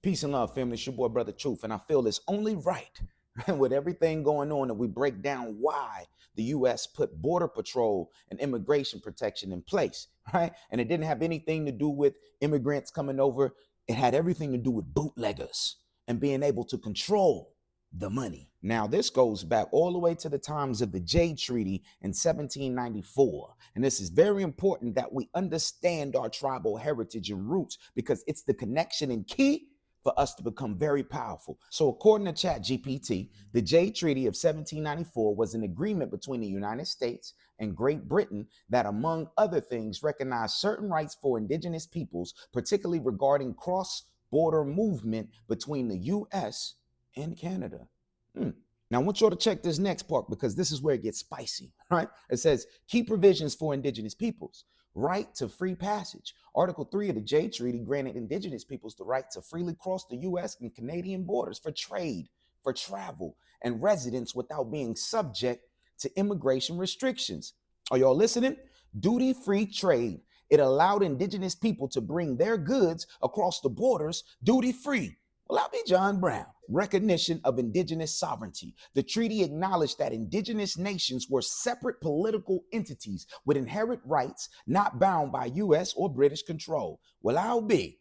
Peace and love, family. It's your boy, BrothaTruth, and I feel it's only right with everything going on that we break down why the U.S. put border patrol and immigration protection in place, right? And it didn't have anything to do with immigrants coming over. It had everything to do with bootleggers and being able to control the money. Now, this goes back all the way to the times of the Jade Treaty in 1794. And this is very important that we understand our tribal heritage and roots because it's the connection and key for us to become very powerful. So according to ChatGPT, the Jade Treaty of 1794 was an agreement between the United States and Great Britain that, among other things, recognized certain rights for indigenous peoples, particularly regarding cross-border movement between the U.S. and Canada. Now, I want y'all to check this next part because this is where it gets spicy, right? It says key provisions for indigenous peoples. Right to free passage. Article 3 of the Jade Treaty granted indigenous peoples the right to freely cross the U.S. and Canadian borders for trade, for travel, and residence without being subject to immigration restrictions. Are y'all listening? Duty-free trade. It allowed indigenous people to bring their goods across the borders duty-free. Well, I'll be John Brown. Recognition of indigenous sovereignty. The treaty acknowledged that indigenous nations were separate political entities with inherent rights not bound by U.S. or British control. Well, I'll be.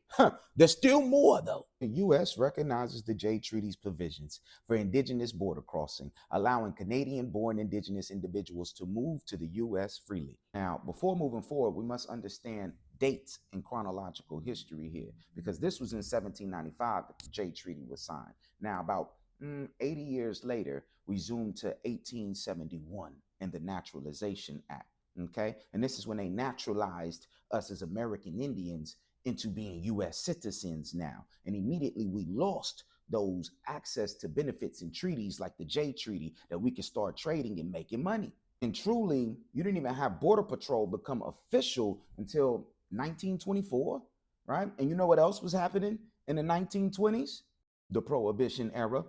There's still more, though. The U.S. recognizes the Jade Treaty's provisions for indigenous border crossing, allowing Canadian-born indigenous individuals to move to the U.S. freely. Now, before moving forward, we must understand dates in chronological history here, because this was in 1795 that the Jade Treaty was signed. Now, about 80 years later, we zoom to 1871 and the Naturalization Act, okay? And this is when they naturalized us as American Indians into being U.S. citizens now. And immediately we lost those access to benefits and treaties like the Jade Treaty that we could start trading and making money. And truly, you didn't even have Border Patrol become official until 1924, right? And you know what else was happening in the 1920s? The Prohibition era,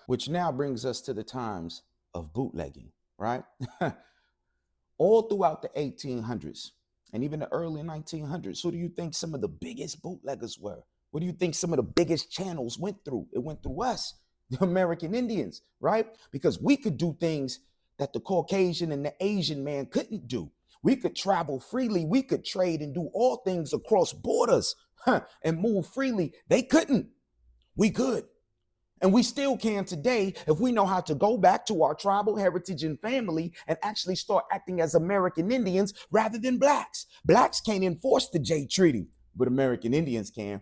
which now brings us to the times of bootlegging, right? All throughout the 1800s and even the early 1900s, who do you think some of the biggest bootleggers were? What do you think some of the biggest channels went through? It went through us, the American Indians, right? Because we could do things that the Caucasian and the Asian man couldn't do. We could travel freely. We could trade and do all things across borders and move freely. They couldn't. We could. And we still can today if we know how to go back to our tribal heritage and family and actually start acting as American Indians rather than blacks. Blacks can't enforce the Jade Treaty, but American Indians can.